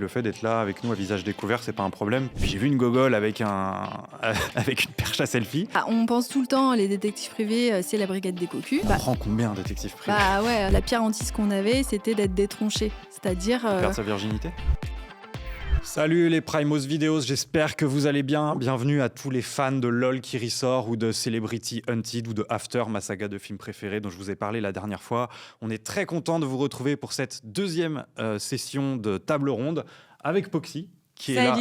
Le fait d'être là avec nous à visage découvert, c'est pas un problème. Puis j'ai vu une gogole avec avec une perche à selfie. Ah, on pense tout le temps, les détectives privés, c'est la brigade des cocus. On prend combien un détective privé? Bah ouais, la pire hantise qu'on avait, c'était d'être détronché. C'est-à-dire... Perdre sa virginité? Salut les Primos Videos, j'espère que vous allez bien. Bienvenue à tous les fans de LOL qui ressort ou de Celebrity Hunted ou de After, ma saga de films préférés dont je vous ai parlé la dernière fois. On est très content de vous retrouver pour cette deuxième session de table ronde avec Poxy, qui est là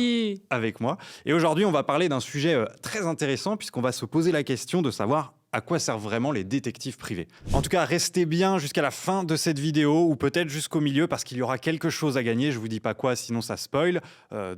avec moi. Et aujourd'hui, on va parler d'un sujet très intéressant puisqu'on va se poser la question de savoir à quoi servent vraiment les détectives privés. En tout cas, restez bien jusqu'à la fin de cette vidéo ou peut-être jusqu'au milieu parce qu'il y aura quelque chose à gagner. Je vous dis pas quoi, sinon ça spoil.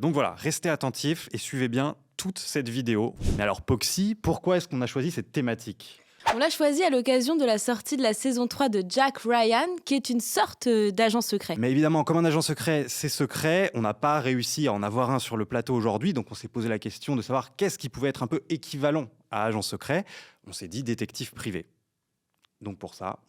Donc voilà, restez attentifs et suivez bien toute cette vidéo. Mais alors Poxy, pourquoi est-ce qu'on a choisi cette thématique ? On l'a choisi à l'occasion de la sortie de la saison 3 de Jack Ryan, qui est une sorte d'agent secret. Mais évidemment, comme un agent secret, c'est secret. On n'a pas réussi à en avoir un sur le plateau aujourd'hui, donc on s'est posé la question de savoir qu'est-ce qui pouvait être un peu équivalent à agent secret. On s'est dit détective privé. Donc pour ça...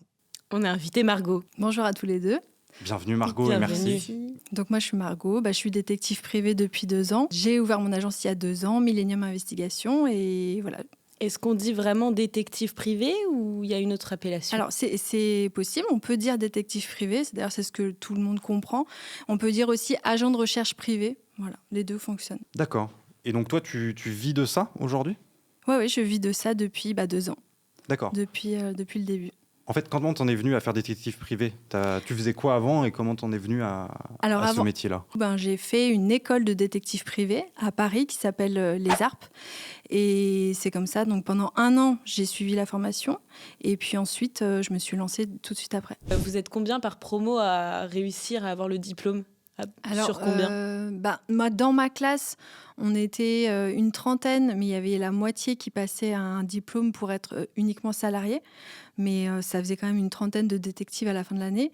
on a invité Margot. Bonjour à tous les deux. Bienvenue Margot et merci. Donc moi je suis Margot, je suis détective privé depuis 2 ans. J'ai ouvert mon agence il y a 2 ans, Millennium Investigation, et voilà. Est-ce qu'on dit vraiment détective privé ou il y a une autre appellation ? Alors c'est possible, on peut dire détective privé, d'ailleurs c'est ce que tout le monde comprend. On peut dire aussi agent de recherche privé, voilà, les deux fonctionnent. D'accord. Et donc toi tu vis de ça aujourd'hui ? Oui, je vis de ça depuis 2 ans. D'accord. Depuis le début. En fait, comment t'en es venu à faire détective privé ? Tu faisais quoi avant et comment t'en es venu à ce métier-là ? J'ai fait une école de détective privé à Paris qui s'appelle Les Arpes. Et c'est comme ça, donc pendant 1 an, j'ai suivi la formation. Et puis ensuite, je me suis lancée tout de suite après. Vous êtes combien par promo à réussir à avoir le diplôme ? Sur combien ? Moi, dans ma classe, on était une trentaine, mais il y avait la moitié qui passait à un diplôme pour être uniquement salarié. Mais ça faisait quand même une trentaine de détectives à la fin de l'année.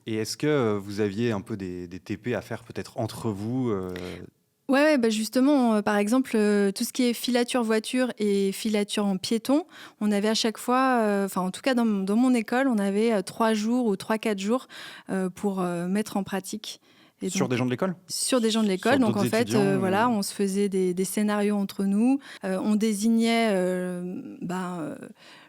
Et est-ce que vous aviez un peu des TP à faire peut-être entre vous Ouais, justement, par exemple, tout ce qui est filature voiture et filature en piéton, on avait à chaque fois, en tout cas dans mon école, on avait 3 jours ou 3-4 jours pour mettre en pratique. Sur des gens de l'école ? Sur des gens de l'école. Donc en fait, on se faisait des scénarios entre nous. On désignait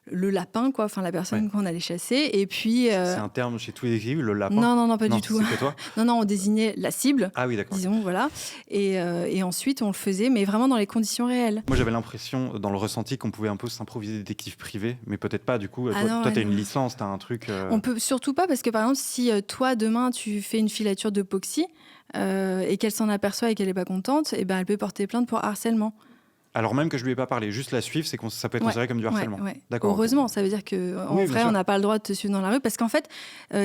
le lapin, quoi, la personne qu'on allait chasser. Et puis, c'est un terme chez tous les détectives, le lapin ? Non, pas du tout. C'est que toi ? Non, on désignait la cible. Ah oui, d'accord. Disons, voilà. Et ensuite, on le faisait, mais vraiment dans les conditions réelles. Moi, j'avais l'impression, dans le ressenti, qu'on pouvait un peu s'improviser détective privé, mais peut-être pas, du coup. Toi, t'as une licence, t'as un truc... On peut surtout pas, parce que par exemple, si toi, demain, tu fais une filature de Poxy, et qu'elle s'en aperçoit et qu'elle n'est pas contente, elle peut porter plainte pour harcèlement. Alors même que je lui ai pas parlé, juste la suivre, ça peut être considéré comme du harcèlement. Ouais. D'accord. Heureusement, ça veut dire qu'en vrai, on n'a pas le droit de te suivre dans la rue, parce qu'en fait,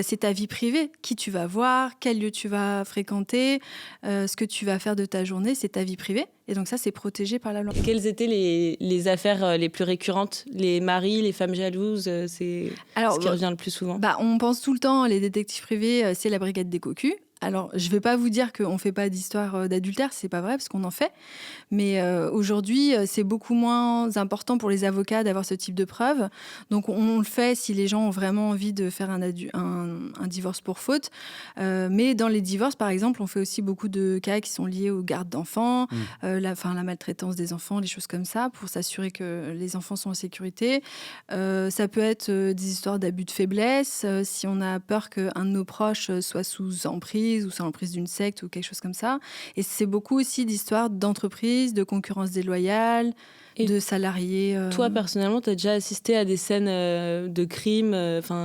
c'est ta vie privée, qui tu vas voir, quel lieu tu vas fréquenter, ce que tu vas faire de ta journée, c'est ta vie privée. Et donc ça, c'est protégé par la loi. Quelles étaient les affaires les plus récurrentes ? Les maris, les femmes jalouses, c'est ce qui revient le plus souvent. On pense tout le temps, les détectives privés, c'est la brigade des cocus. Alors, je ne vais pas vous dire qu'on ne fait pas d'histoire d'adultère, c'est pas vrai, parce qu'on en fait. Mais aujourd'hui, c'est beaucoup moins important pour les avocats d'avoir ce type de preuves. Donc, on le fait si les gens ont vraiment envie de faire un divorce pour faute. Mais dans les divorces, par exemple, on fait aussi beaucoup de cas qui sont liés aux gardes d'enfants, la maltraitance des enfants, les choses comme ça, pour s'assurer que les enfants sont en sécurité. Ça peut être des histoires d'abus de faiblesse, si on a peur qu'un de nos proches soit sous emprise, ou sous l'emprise d'une secte ou quelque chose comme ça. Et c'est beaucoup aussi d'histoires d'entreprises, de concurrence déloyale, de salariés. Toi, personnellement, tu as déjà assisté à des scènes de crimes,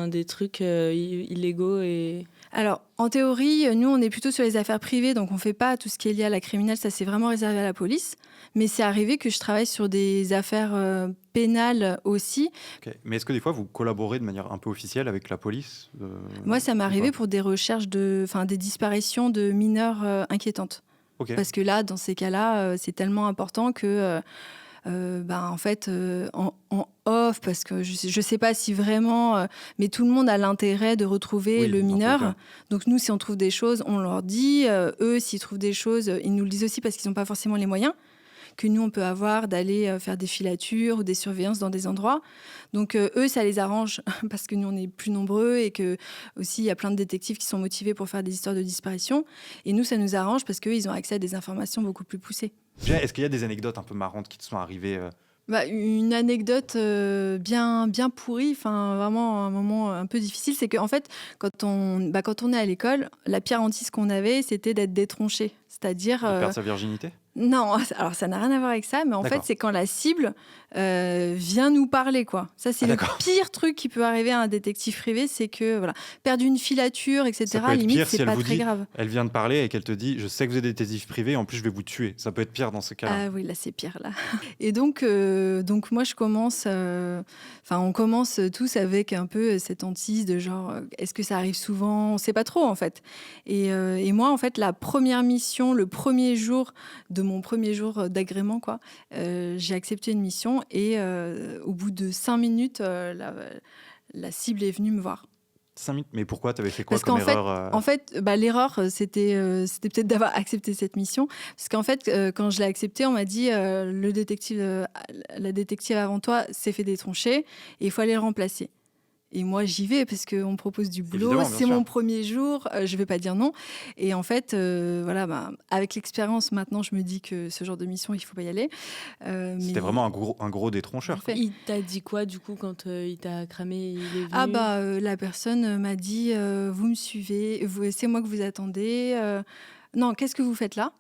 des trucs illégaux et... Alors, en théorie, nous, on est plutôt sur les affaires privées, donc on ne fait pas tout ce qui est lié à la criminelle, ça c'est vraiment réservé à la police. Mais c'est arrivé que je travaille sur des affaires pénales aussi. Okay. Mais est-ce que des fois, vous collaborez de manière un peu officielle avec la police Moi, ça m'est arrivé pour des recherches des disparitions de mineurs inquiétantes. Okay. Parce que là, dans ces cas-là, c'est tellement important que... en off, parce que je sais pas si vraiment, mais tout le monde a l'intérêt de retrouver le mineur. Donc nous, si on trouve des choses, on leur dit. Eux, s'ils trouvent des choses, ils nous le disent aussi parce qu'ils n'ont pas forcément les moyens. que nous, on peut avoir d'aller faire des filatures ou des surveillances dans des endroits. Donc, eux, ça les arrange parce que nous, on est plus nombreux et que aussi, il y a plein de détectives qui sont motivés pour faire des histoires de disparition. Et nous, ça nous arrange parce qu'eux, ils ont accès à des informations beaucoup plus poussées. Est-ce qu'il y a des anecdotes un peu marrantes qui te sont arrivées Une anecdote bien pourrie, vraiment un moment un peu difficile, c'est qu'en fait, quand on est à l'école, la pire hantise qu'on avait, c'était d'être détronché. C'est-à-dire... de perdre sa virginité ? Non, alors ça n'a rien à voir avec ça, mais en fait, c'est quand la cible vient nous parler, quoi. Ça, c'est le pire truc qui peut arriver à un détective privé, c'est que, voilà, perdre une filature, etc., ça peut être limite, pire c'est si pas elle vous très dit, grave. Elle vient de parler et qu'elle te dit « Je sais que vous êtes détective privé, en plus, je vais vous tuer ». Ça peut être pire dans ce cas-là. Ah oui, là, c'est pire, là. Et donc moi, je commence... on commence tous avec un peu cette hantise de genre, est-ce que ça arrive souvent ? On sait pas trop, en fait. Et moi, en fait, la première mission, le premier jour de mon premier jour d'agrément, quoi, j'ai accepté une mission et au bout de 5 minutes, la cible est venue me voir. 5 minutes ? Mais pourquoi ? T'avais fait quoi Parce comme qu'en erreur fait, l'erreur, c'était peut-être d'avoir accepté cette mission. Parce qu'en fait, quand je l'ai acceptée, on m'a dit la détective avant toi s'est fait détroncher et il faut aller le remplacer. Et moi, j'y vais parce qu'on me propose du boulot. C'est mon premier jour, je ne vais pas dire non. Et en fait, avec l'expérience, maintenant, je me dis que ce genre de mission, il ne faut pas y aller. C'était vraiment un gros détroncheur. Il t'a dit quoi, du coup, quand il t'a cramé, il est venu la personne m'a dit, vous me suivez, c'est moi que vous attendez. Non, qu'est-ce que vous faites là ?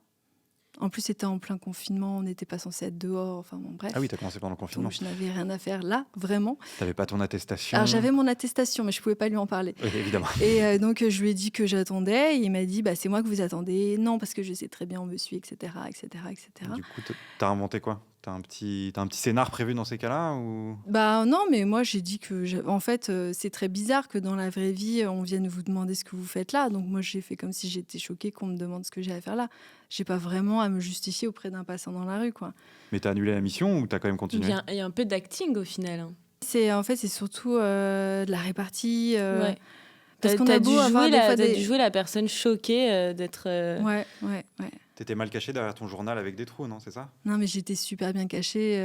En plus, c'était en plein confinement, on n'était pas censé être dehors, enfin bon, bref. Ah oui, t'as commencé pendant le confinement. Donc, je n'avais rien à faire là, vraiment. T'avais pas ton attestation ? Alors, j'avais mon attestation, mais je pouvais pas lui en parler. Oui, évidemment. Et donc, je lui ai dit que j'attendais, et il m'a dit, c'est moi que vous attendez. Non, parce que je sais très bien, on me suit, etc., etc., etc. Du coup, t'as inventé quoi ? T'as un petit scénar prévu dans ces cas-là ou... Non, mais moi j'ai dit que en fait c'est très bizarre que dans la vraie vie on vienne vous demander ce que vous faites là. Donc moi j'ai fait comme si j'étais choquée qu'on me demande ce que j'ai à faire là. J'ai pas vraiment à me justifier auprès d'un passant dans la rue, quoi. Mais t'as annulé la mission ou t'as quand même continué ? Il y a un peu d'acting au final. C'est surtout de la répartie. Ouais. Parce qu'on t'as a dû beau avoir des fois dû jouer la personne choquée d'être. Ouais. T'étais mal caché derrière ton journal avec des trous, non, c'est ça ? Non, mais j'étais super bien cachée.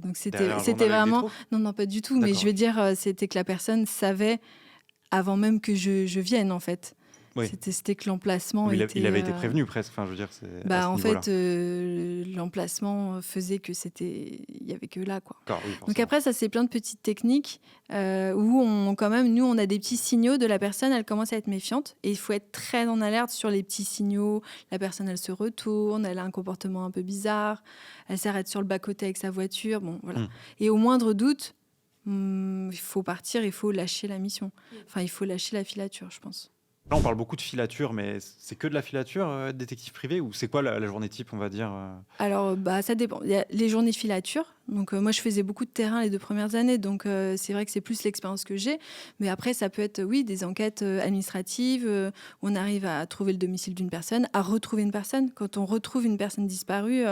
Donc c'était vraiment... vraiment... Non, pas du tout. D'accord. Mais je veux dire, c'était que la personne savait avant même que je vienne, en fait. Oui. C'était que l'emplacement était... Il avait été prévenu presque, enfin, je veux dire, c'est en fait, l'emplacement faisait que il y avait que là, quoi. Oui, donc après, ça, c'est plein de petites techniques où nous, on a des petits signaux de la personne, elle commence à être méfiante et il faut être très en alerte sur les petits signaux. La personne, elle se retourne, elle a un comportement un peu bizarre, elle s'arrête sur le bas-côté avec sa voiture, bon, voilà. Et au moindre doute, il faut partir, il faut lâcher la mission. Enfin, il faut lâcher la filature, je pense. Là, on parle beaucoup de filature, mais c'est que de la filature, détective privé, ou c'est quoi la journée type, on va dire Alors, ça dépend. Il y a les journées filature. Donc, moi, je faisais beaucoup de terrain les 2 premières années. Donc, c'est vrai que c'est plus l'expérience que j'ai. Mais après, ça peut être, des enquêtes administratives où on arrive à trouver le domicile d'une personne, à retrouver une personne. Quand on retrouve une personne disparue,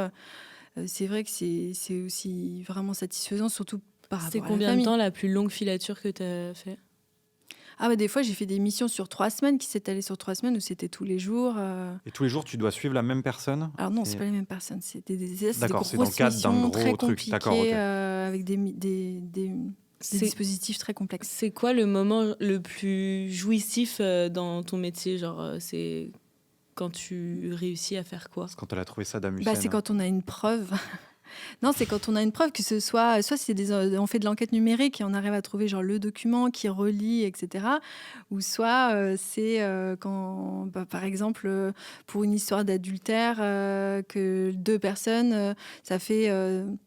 c'est vrai que c'est aussi vraiment satisfaisant, surtout par rapport à la famille. C'est combien de temps la plus longue filature que tu as fait ? Des fois, j'ai fait des missions sur 3 semaines qui s'étalaient sur 3 semaines où c'était tous les jours. Et tous les jours, tu dois suivre la même personne ? Alors non, c'est pas les mêmes personnes. C'était des grosses dans le cadre d'un gros très truc. compliquées, avec des dispositifs très complexes. C'est quoi le moment le plus jouissif dans ton métier ? Genre, c'est quand tu réussis à faire quoi ? C'est quand elle a trouvé ça d'Amusen. C'est quand on a une preuve. Non, c'est quand on a une preuve, que ce soit on fait de l'enquête numérique et on arrive à trouver genre le document qui relie, etc. Ou soit c'est quand, par exemple, pour une histoire d'adultère, que 2 personnes, ça fait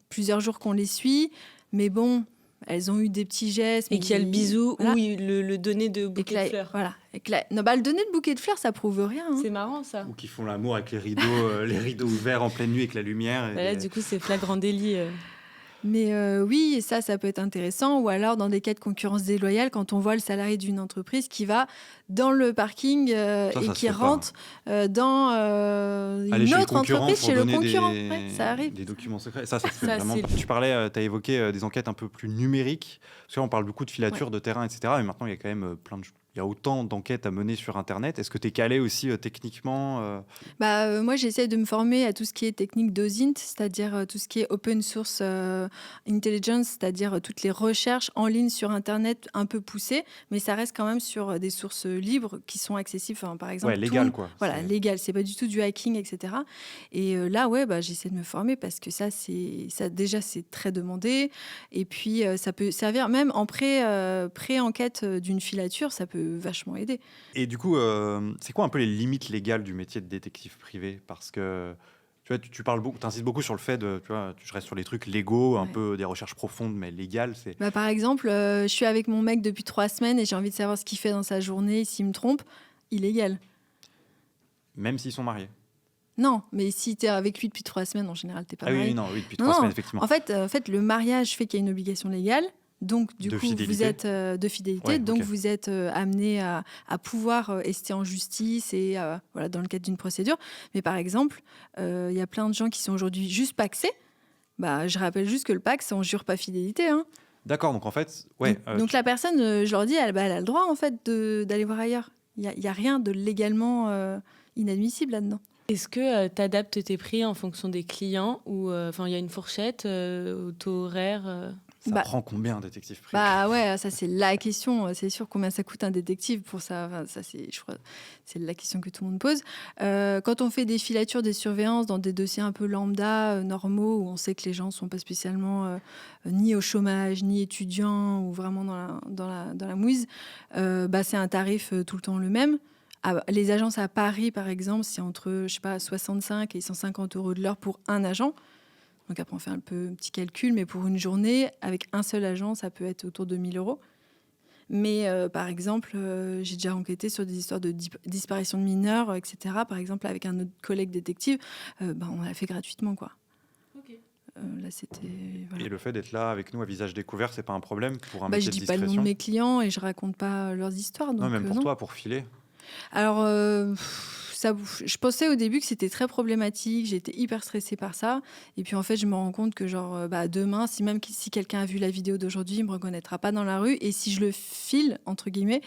plusieurs jours qu'on les suit, mais bon, elles ont eu des petits gestes. Et qu'il y a le bisou ou le donner de bouquet de fleurs. Voilà. Le donner de bouquet de fleurs, ça prouve rien. C'est marrant, ça. Ou qui font l'amour avec les rideaux ouverts en pleine nuit avec la lumière. Et là, du coup, c'est flagrant délit. Mais oui, ça peut être intéressant. Ou alors, dans des cas de concurrence déloyale, quand on voit le salarié d'une entreprise qui va dans le parking et qui rentre dans une autre entreprise chez le concurrent. Ça arrive. Des documents secrets. Ça se fait vraiment. Tu parlais, tu as évoqué des enquêtes un peu plus numériques. Parce que là, on parle beaucoup de filatures, de terrain, etc. Mais maintenant, il y a quand même il y a autant d'enquêtes à mener sur Internet. Est-ce que tu es calé aussi techniquement Moi, j'essaie de me former à tout ce qui est technique d'OSINT, c'est-à-dire tout ce qui est Open Source Intelligence, c'est-à-dire toutes les recherches en ligne sur Internet un peu poussées, mais ça reste quand même sur des sources libres qui sont accessibles. Enfin, par exemple, légal, quoi. Voilà, légal. C'est pas du tout du hacking, etc. Et là, j'essaie de me former parce que ça, déjà, c'est très demandé. Et puis, ça peut servir même en pré-enquête d'une filature, ça peut vachement aider. Et du coup, c'est quoi un peu les limites légales du métier de détective privé? Parce que tu vois, tu parles beaucoup, t'insistes beaucoup sur le fait de, tu vois, je reste sur les trucs légaux, un peu des recherches profondes, mais légales. Par exemple, je suis avec mon mec depuis 3 semaines et j'ai envie de savoir ce qu'il fait dans sa journée, s'il me trompe, illégal. Même s'ils sont mariés? Non, mais si tu es avec lui depuis 3 semaines, en général, tu n'es pas marié. Oui, depuis 3 semaines, effectivement. En fait, le mariage fait qu'il y a une obligation légale. Donc, du coup, fidélité. Vous êtes de fidélité. Donc, vous êtes amené à pouvoir rester en justice et dans le cadre d'une procédure. Mais par exemple, il y a plein de gens qui sont aujourd'hui juste pacsés. Je rappelle juste que le Pacs, on jure pas fidélité. Hein. D'accord, donc en fait... Donc la personne, je leur dis, elle a le droit en fait d'aller voir ailleurs. Il n'y a rien de légalement inadmissible là-dedans. Est-ce que tu adaptes tes prix en fonction des clients ou il y a une fourchette au taux horaire Ça prend combien un détective privé? Ça c'est la question. C'est sûr combien ça coûte un détective pour ça. Je crois, c'est la question que tout le monde pose. Quand on fait des filatures, des surveillances dans des dossiers un peu lambda, normaux, où on sait que les gens sont pas spécialement ni au chômage, ni étudiants, ou vraiment dans la mouise, c'est un tarif tout le temps le même. Les agences à Paris, par exemple, c'est entre 65 et 150 euros de l'heure pour un agent. Donc après, on fait un petit calcul, mais pour une journée, avec un seul agent, ça peut être autour de 1 000 euros. Mais par exemple, j'ai déjà enquêté sur des histoires de disparition de mineurs, etc. Par exemple, avec un autre collègue détective, on l'a fait gratuitement, quoi. Okay. Là, c'était... Voilà. Et le fait d'être là avec nous à visage découvert, c'est pas un problème pour un métier de discrétion? Je dis pas le nom de mes clients et je raconte pas leurs histoires. Donc, non, même pour toi, pour filer. Alors, je pensais au début que c'était très problématique, j'étais hyper stressée par ça. Et puis en fait, je me rends compte que demain, si quelqu'un a vu la vidéo d'aujourd'hui, il me reconnaîtra pas dans la rue. Et si je le file, entre guillemets,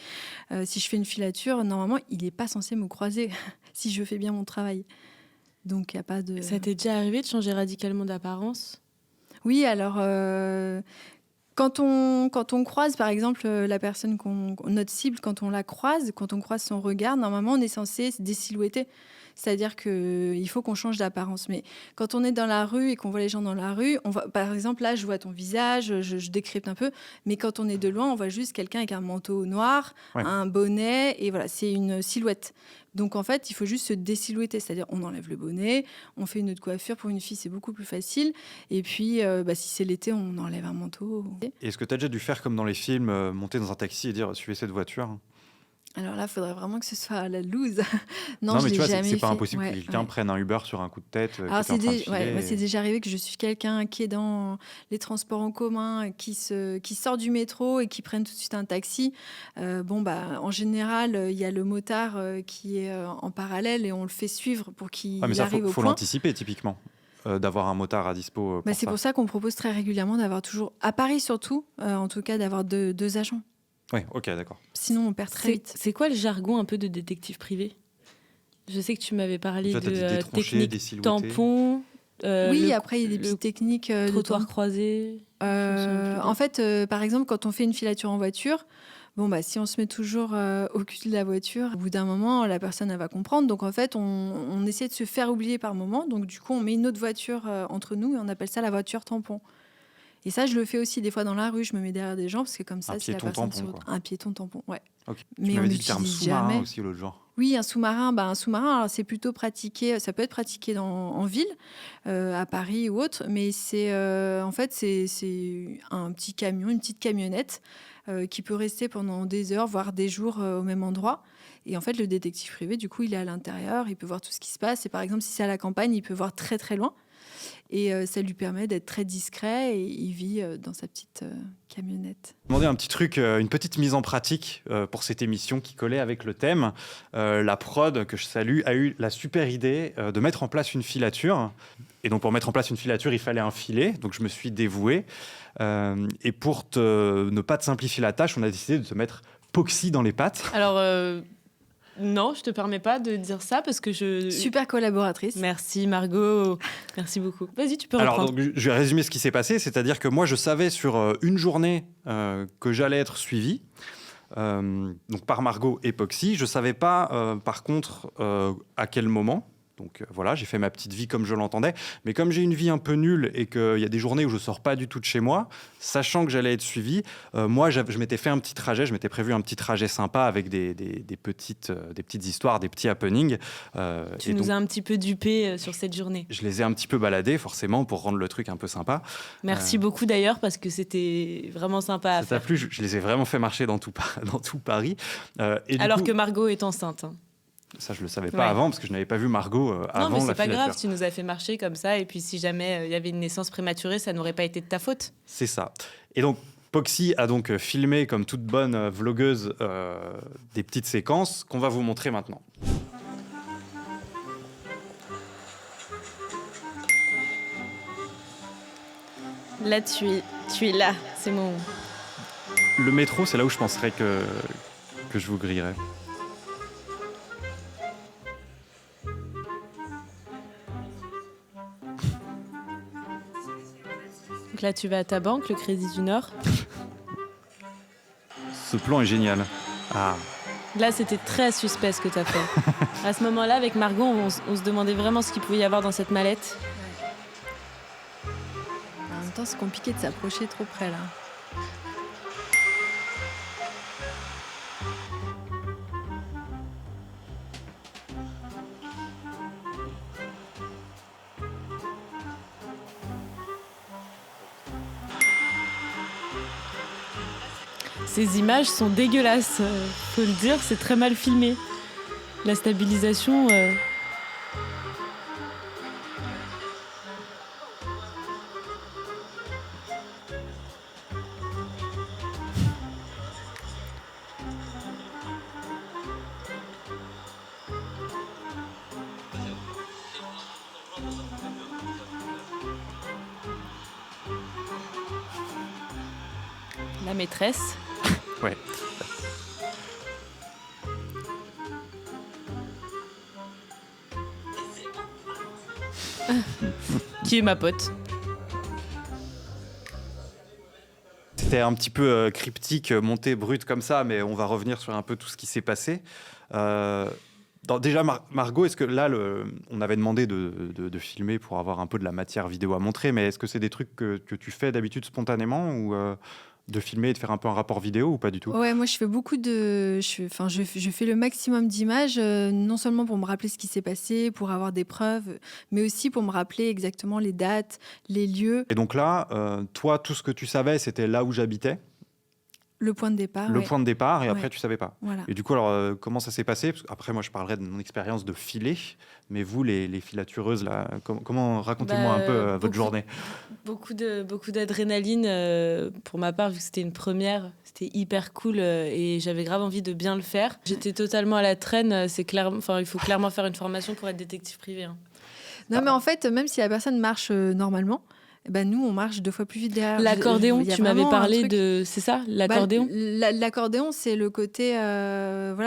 si je fais une filature, normalement, il n'est pas censé me croiser si je fais bien mon travail. Donc, il n'y a pas de... Ça t'est déjà arrivé de changer radicalement d'apparence? Oui, alors... Quand on croise, par exemple, la personne, notre cible, quand on croise son regard, normalement, on est censé se désilhouetter. C'est-à-dire qu'il faut qu'on change d'apparence. Mais quand on est dans la rue et qu'on voit les gens dans la rue, par exemple, là, je vois ton visage, je décrypte un peu. Mais quand on est de loin, on voit juste quelqu'un avec un manteau noir, un bonnet, et voilà, c'est une silhouette. Donc, en fait, il faut juste se désilhouetter. C'est-à-dire, on enlève le bonnet, on fait une autre coiffure. Pour une fille, c'est beaucoup plus facile. Et puis, si c'est l'été, on enlève un manteau. Est-ce que tu as déjà dû faire comme dans les films, monter dans un taxi et dire « suivez cette voiture ». Alors là, il faudrait vraiment que ce soit à la loose. non, mais tu vois, c'est pas fait. impossible que quelqu'un prenne un Uber sur un coup de tête. Alors, c'est déjà arrivé que je suis quelqu'un qui est dans les transports en commun, qui sort du métro et qui prenne tout de suite un taxi. En général, il y a le motard qui est en parallèle et on le fait suivre pour qu'il arrive au point. Il faut l'anticiper, typiquement. D'avoir un motard à dispo. C'est pour ça qu'on propose très régulièrement d'avoir toujours, à Paris surtout, en tout cas, d'avoir deux agents. Oui, ok, d'accord. Sinon, on perd très vite. C'est quoi le jargon un peu de détective privé? Je sais que tu m'avais parlé de technique tampon. Après, il y a des petites techniques. Trottoir croisé. En fait, par exemple, quand on fait une filature en voiture, si on se met toujours au cul de la voiture, au bout d'un moment, la personne, elle va comprendre. Donc, en fait, on essaie de se faire oublier par moment. Donc, du coup, on met une autre voiture entre nous et on appelle ça la voiture tampon. Et ça, je le fais aussi des fois dans la rue. Je me mets derrière des gens parce que comme ça, si la personne un piéton tampon, ouais. Okay. Mais tu on m'avais dit le terme sous-marin jamais. aussi l'autre jour. Oui, un sous-marin. Un sous-marin, alors, c'est plutôt pratiqué. Ça peut être pratiqué en ville, à Paris ou autre, mais c'est un petit camion, une petite camionnette qui peut rester pendant des heures, voire des jours au même endroit. Et en fait, le détective privé, du coup, il est à l'intérieur, il peut voir tout ce qui se passe. Et par exemple, si c'est à la campagne, il peut voir très très loin. Et ça lui permet d'être très discret et il vit dans sa petite camionnette. Je vais demander un petit truc, une petite mise en pratique pour cette émission qui collait avec le thème. La prod, que je salue, a eu la super idée de mettre en place une filature. Et donc pour mettre en place une filature, il fallait un filet. Donc je me suis dévoué. Et pour ne pas te simplifier la tâche, on a décidé de te mettre Poxy dans les pattes. Alors, non, je te permets pas de dire ça parce que je... Super collaboratrice. Merci Margot, merci beaucoup. Vas-y, tu peux reprendre. Alors, donc, je vais résumer ce qui s'est passé, c'est-à-dire que moi, je savais sur une journée que j'allais être suivi, donc par Margot et Poxy. Je ne savais pas, par contre, à quel moment. Donc voilà, j'ai fait ma petite vie comme je l'entendais. Mais comme j'ai une vie un peu nulle et qu'il y a des journées où je ne sors pas du tout de chez moi, sachant que j'allais être suivi, moi, je m'étais fait un petit trajet, je m'étais prévu un petit trajet sympa avec des petites histoires, des petits happenings. Tu nous as un petit peu dupés sur cette journée. Je les ai un petit peu baladés, forcément, pour rendre le truc un peu sympa. Merci beaucoup d'ailleurs, parce que c'était vraiment sympa à Ça faire. t'a plu? Je les ai vraiment fait marcher dans tout Paris. Et Alors du coup, que Margot est enceinte. Hein. ça, je ne le savais pas Ouais. avant, parce que je n'avais pas vu Margot avant Non, mais la c'est pas filature. grave, tu nous as fait marcher comme ça, et puis si jamais il y avait une naissance prématurée, ça n'aurait pas été de ta faute. C'est ça. Et donc, Poxy a donc filmé, comme toute bonne vlogueuse, des petites séquences qu'on va vous montrer maintenant. Là, tu es là, c'est mon... Le métro, c'est là où je penserais que je vous grillerais. Donc là, tu vas à ta banque, le Crédit du Nord. Ce plan est génial. Ah, Là, c'était très suspect ce que tu as fait. À ce moment-là, avec Margot, on se demandait vraiment ce qu'il pouvait y avoir dans cette mallette. En même temps, c'est compliqué de s'approcher trop près là. Ces images sont dégueulasses, faut le dire, c'est très mal filmé. La stabilisation... La maîtresse. ouais. Qui est ma pote. C'était un petit peu cryptique, monté brut comme ça, mais on va revenir sur un peu tout ce qui s'est passé. Déjà, Margot, est-ce que là, on avait demandé de filmer pour avoir un peu de la matière vidéo à montrer, mais est-ce que c'est des trucs que tu fais d'habitude spontanément ou de filmer et de faire un peu un rapport vidéo ou pas du tout? Ouais, moi je fais beaucoup de. Je fais le maximum d'images, non seulement pour me rappeler ce qui s'est passé, pour avoir des preuves, mais aussi pour me rappeler exactement les dates, les lieux, Et donc là, toi, tout ce que tu savais, c'était là où j'habitais, le point de départ. le ouais. point de départ, et après, Ouais. tu savais pas. Voilà. Et du coup, alors, comment ça s'est passé? Parce qu'après, moi, je parlerai de mon expérience de filet, mais vous, les filatureuses, là, racontez-moi un peu votre beaucoup- journée. Beaucoup d'adrénaline pour ma part, vu que c'était une première. C'était hyper cool et j'avais grave envie de bien le faire. J'étais totalement à la traîne. Il faut clairement faire une formation pour être détective privé. Hein. Non, mais en fait, même si la personne marche normalement, eh ben nous, on marche 2 fois plus vite derrière. L'accordéon, Il y a tu m'avais vraiment un parlé truc- de... C'est ça, Bah, l'accordéon l'accordéon, c'est le côté,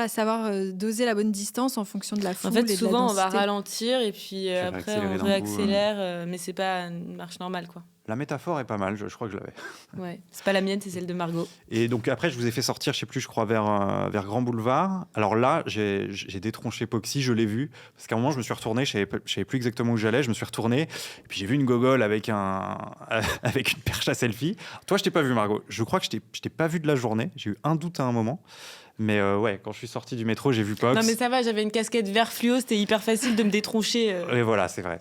savoir doser la bonne distance en fonction de la foule En fait, et de la souvent, on va densité. ralentir et puis va après, accélérer on d'un coup, réaccélère, mais c'est pas une marche normale, quoi. La métaphore est pas mal, je crois que je l'avais. Ouais. C'est pas la mienne, c'est celle de Margot. Et donc après, je vous ai fait sortir, je sais plus, je crois, vers Grand Boulevard. Alors là, j'ai détronché Poxy, je l'ai vu. Parce qu'à un moment, je me suis retourné, je savais plus exactement où j'allais, je me suis retourné. Et puis j'ai vu une gogole avec avec une perche à selfie. Toi, je t'ai pas vu, Margot. Je crois que je t'ai pas vu de la journée. J'ai eu un doute à un moment. Mais ouais, quand je suis sorti du métro, j'ai vu Pox. Non, mais ça va, j'avais une casquette vert fluo, c'était hyper facile de me détroncher. Et voilà, c'est vrai.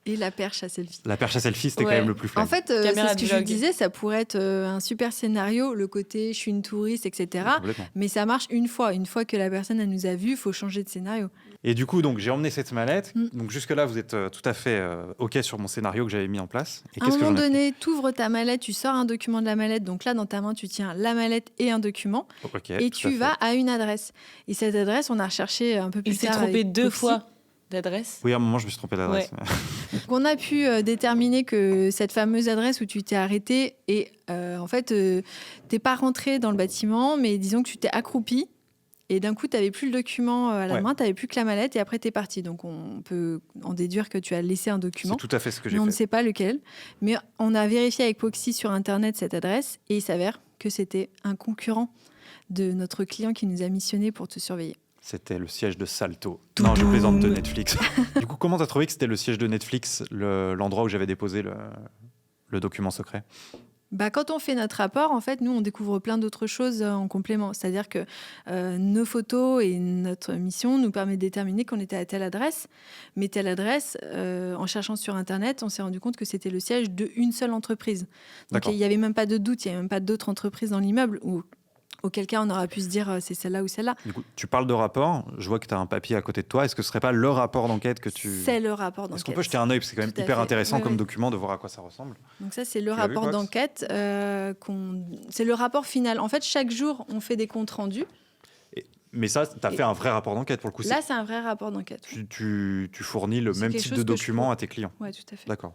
Et la perche à selfie. La perche à selfie, c'était Ouais. quand même le plus flag. En fait, Caméra c'est ce de que je vlog. disais, ça pourrait être un super scénario, le côté je suis une touriste, etc. Complètement. Mais ça marche une fois. Une fois que la personne elle nous a vus, il faut changer de scénario. Et du coup, donc j'ai emmené cette mallette. Mm. Donc jusque-là, vous êtes tout à fait OK sur mon scénario que j'avais mis en place. Et À un qu'est-ce que moment j'en ai fait? donné, tu ouvres ta mallette, tu sors un document de la mallette. Donc là, dans ta main, tu tiens la mallette et un document. Ok, Et tout à tu fait. vas à une adresse. Et cette adresse, on a recherché un peu plus Il s'est tard. trompé avec 2 Poxy. fois. d'adresse. Oui, à un moment, je me suis trompé d'adresse. Ouais. Donc, on a pu déterminer que cette fameuse adresse où tu t'es arrêté, et en fait, t'es pas rentré dans le bâtiment, mais disons que tu t'es accroupi. Et d'un coup, tu n'avais plus le document à la main, tu n'avais plus que la mallette, et après, tu es parti. Donc, on peut en déduire que tu as laissé un document. C'est tout à fait ce que j'ai mais fait. on ne sait pas lequel. Mais on a vérifié avec Poxy sur Internet cette adresse, et il s'avère que c'était un concurrent de notre client qui nous a missionné pour te surveiller. C'était le siège de Salto. Non, je plaisante, de Netflix. Du coup, comment tu as trouvé que c'était le siège de Netflix, l'endroit où j'avais déposé le document secret ? Quand on fait notre rapport, en fait, nous, on découvre plein d'autres choses en complément. C'est-à-dire que nos photos et notre mission nous permettent de déterminer qu'on était à telle adresse. Mais telle adresse, en cherchant sur Internet, on s'est rendu compte que c'était le siège d'une seule entreprise. Donc, il n'y avait même pas de doute, il n'y avait même pas d'autres entreprises dans l'immeuble auquel cas on aurait pu se dire c'est celle-là ou celle-là. Du coup, tu parles de rapport, je vois que tu as un papier à côté de toi. Est-ce que ce ne serait pas le rapport d'enquête que tu... C'est le rapport d'enquête. Est-ce qu'on peut jeter un œil, parce que c'est quand même hyper intéressant comme document de voir à quoi ça ressemble. Donc ça, c'est le rapport d'enquête. C'est le rapport final. En fait, chaque jour, on fait des comptes rendus. Mais ça, tu as fait un vrai rapport d'enquête pour le coup. Là, c'est un vrai rapport d'enquête. Tu fournis le même type de document à tes clients. Oui, tout à fait. D'accord.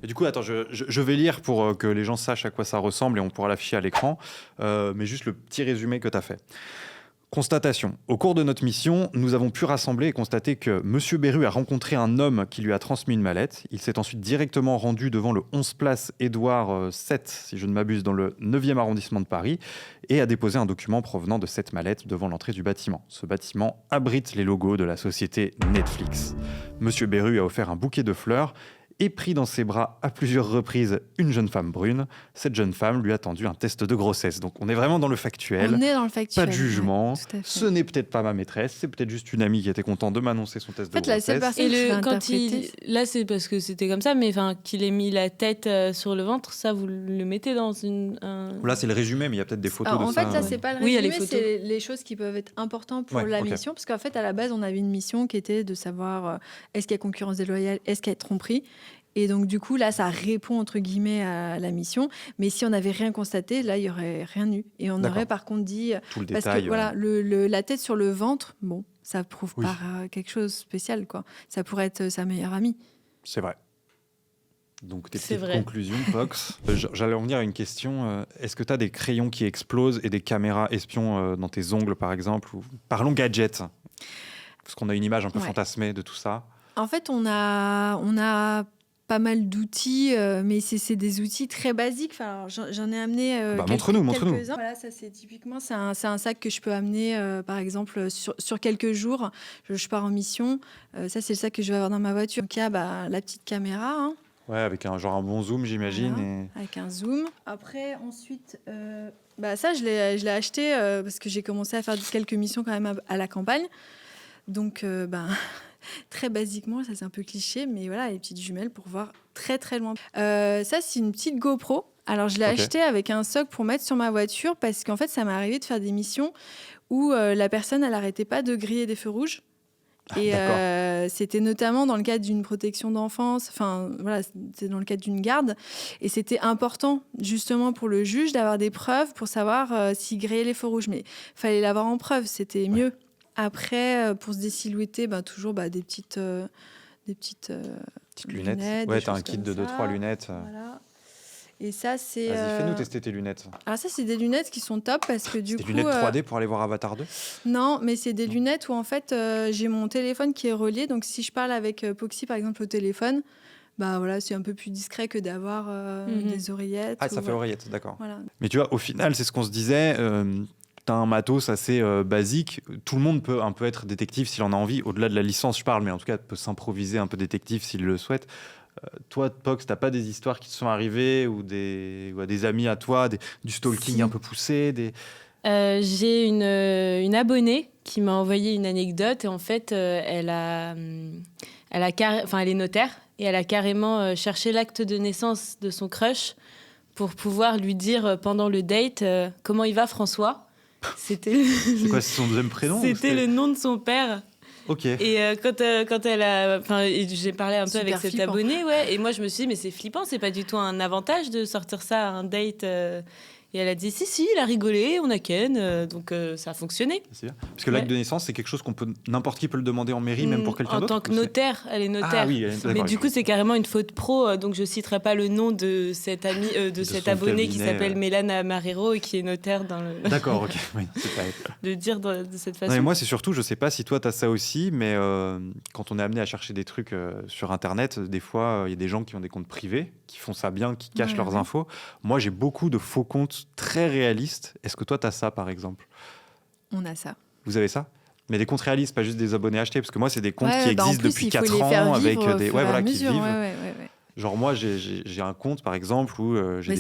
Et du coup, attends, je vais lire pour que les gens sachent à quoi ça ressemble et on pourra l'afficher à l'écran. Mais juste le petit résumé que tu as fait. Constatation. Au cours de notre mission, nous avons pu rassembler et constater que M. Beru a rencontré un homme qui lui a transmis une mallette. Il s'est ensuite directement rendu devant le 11 place Édouard 7, si je ne m'abuse, dans le 9e arrondissement de Paris, et a déposé un document provenant de cette mallette devant l'entrée du bâtiment. Ce bâtiment abrite les logos de la société Netflix. M. Beru a offert un bouquet de fleurs et pris dans ses bras à plusieurs reprises une jeune femme brune. Cette jeune femme lui a tendu un test de grossesse. Donc on est vraiment dans le factuel. On est dans le factuel. Pas de jugement. Ouais, ce n'est peut-être pas ma maîtresse, c'est peut-être juste une amie qui était contente de m'annoncer son test de grossesse. La seule personne là, c'est parce que c'était comme ça, mais qu'il ait mis la tête sur le ventre, ça, vous le mettez dans Là, c'est le résumé, mais il y a peut-être des photos de ça. En fait, ça, c'est pas le résumé, oui, c'est les choses qui peuvent être importantes pour la mission. Parce qu'en fait, à la base, on avait une mission qui était de savoir est-ce qu'il y a concurrence déloyale, est-ce qu'il y a tromperie. Et donc, du coup, là, ça répond, entre guillemets, à la mission. Mais si on n'avait rien constaté, là, il n'y aurait rien eu. Et on aurait, par contre, dit... Tout le parce détail. Que, voilà, la tête sur le ventre, bon, ça prouve pas quelque chose de spécial, quoi. Ça pourrait être sa meilleure amie. C'est vrai. Donc, tes petites conclusions, Pox. J'allais en venir à une question. Est-ce que tu as des crayons qui explosent et des caméras espions dans tes ongles, par exemple ou... Parlons gadgets. Parce qu'on a une image un peu fantasmée de tout ça. En fait, on a pas mal d'outils, mais c'est des outils très basiques. Enfin, j'en ai amené montre-nous. Voilà, ça c'est typiquement c'est un sac que je peux amener, par exemple sur quelques jours. Je pars en mission. Ça c'est le sac que je vais avoir dans ma voiture. Donc il y a la petite caméra. Hein. Ouais, avec un bon zoom, j'imagine. Voilà, avec un zoom. Après, ensuite, ça je l'ai acheté parce que j'ai commencé à faire quelques missions quand même à la campagne. Donc très basiquement, ça c'est un peu cliché, mais voilà, les petites jumelles pour voir très très loin. Ça c'est une petite GoPro. Alors je l'ai acheté avec un socle pour mettre sur ma voiture parce qu'en fait ça m'est arrivé de faire des missions où la personne elle arrêtait pas de griller des feux rouges. Et c'était notamment dans le cadre d'une protection d'enfance, enfin voilà, c'était dans le cadre d'une garde. Et c'était important justement pour le juge d'avoir des preuves pour savoir s'il grillait les feux rouges. Mais il fallait l'avoir en preuve, c'était mieux. Après, pour se désilhouetter, toujours des petites lunettes. Ouais, t'as un kit de 2-3 lunettes. Voilà. Et ça, c'est... Vas-y, fais-nous tester tes lunettes. Alors ça, c'est des lunettes qui sont top parce que du coup... Des lunettes 3D pour aller voir Avatar 2 ? Non, mais c'est des lunettes où en fait, j'ai mon téléphone qui est relié. Donc si je parle avec Poxy, par exemple, au téléphone, voilà, c'est un peu plus discret que d'avoir des oreillettes. Ah, ça fait oreillette, d'accord. Voilà. Mais tu vois, au final, c'est ce qu'on se disait... T'as un matos assez basique. Tout le monde peut un peu être détective s'il en a envie. Au-delà de la licence, je parle, mais en tout cas, peut s'improviser un peu détective s'il le souhaite. Toi, Pox, t'as pas des histoires qui te sont arrivées ou à des amis à toi, du stalking un peu poussé J'ai une abonnée qui m'a envoyé une anecdote et en fait, elle est notaire et elle a carrément cherché l'acte de naissance de son crush pour pouvoir lui dire pendant le date comment il va François. C'est quoi, c'est son deuxième prénom? C'était le nom de son père. Ok. Et quand elle a... j'ai parlé un peu avec cette abonnée, et moi je me suis dit, mais c'est flippant, c'est pas du tout un avantage de sortir ça à un date. Et elle a dit si, il a rigolé, on a ken, donc ça a fonctionné. C'est bien. Parce que l'acte de naissance, c'est quelque chose n'importe qui peut le demander en mairie, même pour quelqu'un d'autre. En tant que notaire, elle est notaire. Ah oui, mais du coup, c'est carrément une faute pro, donc je citerai pas le nom de cet ami, de cet abonné qui s'appelle Mélana Marrero et qui est notaire dans le. D'accord, ok. Oui, c'est pas... de dire de cette façon. Non, mais moi, c'est surtout, je sais pas si toi, tu as ça aussi, mais quand on est amené à chercher des trucs sur Internet, des fois, il y a des gens qui ont des comptes privés, qui font ça bien, qui cachent leurs infos. Moi, j'ai beaucoup de faux comptes très réalistes. Est-ce que toi, tu as ça, par exemple ? On a ça. Vous avez ça ? Mais des comptes réalistes, pas juste des abonnés achetés, parce que moi, c'est des comptes qui existent depuis 4 ans avec des qui vivent. Ouais. Genre moi, j'ai un compte, par exemple, où j'ai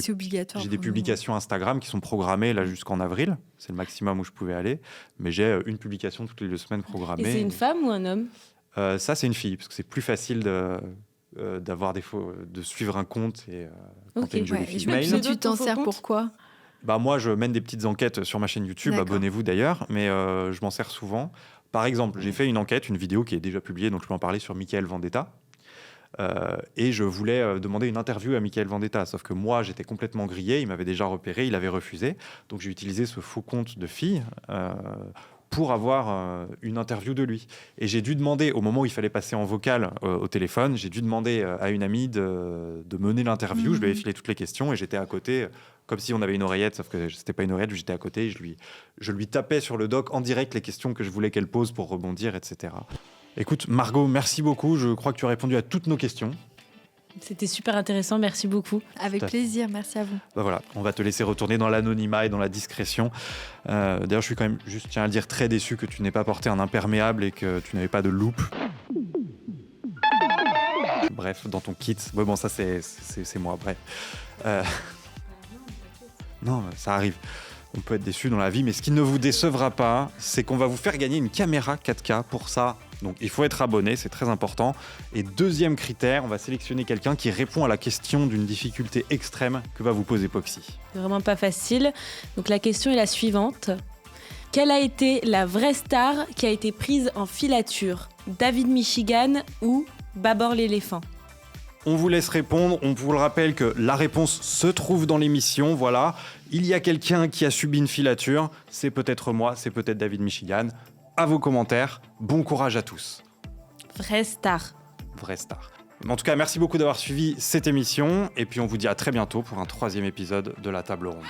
des publications Instagram qui sont programmées là jusqu'en avril. C'est le maximum où je pouvais aller. Mais j'ai une publication toutes les 2 semaines programmée. Et c'est une femme ou un homme ? Ça, c'est une fille, parce que c'est plus facile d'avoir de suivre un compte et quand t'es une jolie fille. Mais tu t'en sers pourquoi ? Bah moi, je mène des petites enquêtes sur ma chaîne YouTube. D'accord. Abonnez-vous d'ailleurs, mais je m'en sers souvent. Par exemple, j'ai fait une enquête, une vidéo qui est déjà publiée, donc je peux en parler sur Mickaël Vendetta. Et je voulais demander une interview à Mickaël Vendetta, sauf que moi j'étais complètement grillé, il m'avait déjà repéré, il avait refusé, donc j'ai utilisé ce faux compte de fille pour avoir une interview de lui. Et j'ai dû demander, au moment où il fallait passer en vocal au téléphone, j'ai dû demander à une amie de mener l'interview. Je lui avais filé toutes les questions et j'étais à côté, comme si on avait une oreillette, sauf que c'était pas une oreillette, j'étais à côté, et je lui tapais sur le doc en direct les questions que je voulais qu'elle pose pour rebondir, etc. Écoute, Margot, merci beaucoup. Je crois que tu as répondu à toutes nos questions. C'était super intéressant, merci beaucoup. Avec plaisir, merci à vous. Bah voilà, on va te laisser retourner dans l'anonymat et dans la discrétion. D'ailleurs, je suis quand même, juste tiens à le dire, très déçu que tu n'aies pas porté un imperméable et que tu n'avais pas de loupe. Bref, dans ton kit. Ouais, bon, ça, c'est moi, bref. Non, ça arrive. On peut être déçu dans la vie, mais ce qui ne vous décevra pas, c'est qu'on va vous faire gagner une caméra 4K. Pour ça, donc, il faut être abonné, c'est très important. Et deuxième critère, on va sélectionner quelqu'un qui répond à la question d'une difficulté extrême que va vous poser Poxy. C'est vraiment pas facile. Donc la question est la suivante. Quelle a été la vraie star qui a été prise en filature ? David Michigan ou Babor l'éléphant ? On vous laisse répondre. On vous le rappelle que la réponse se trouve dans l'émission. Voilà, il y a quelqu'un qui a subi une filature. C'est peut-être moi, c'est peut-être David Michigan. À vos commentaires. Bon courage à tous. Vraie star. Vraie star. En tout cas, merci beaucoup d'avoir suivi cette émission. Et puis on vous dit à très bientôt pour un 3e épisode de La Table Ronde.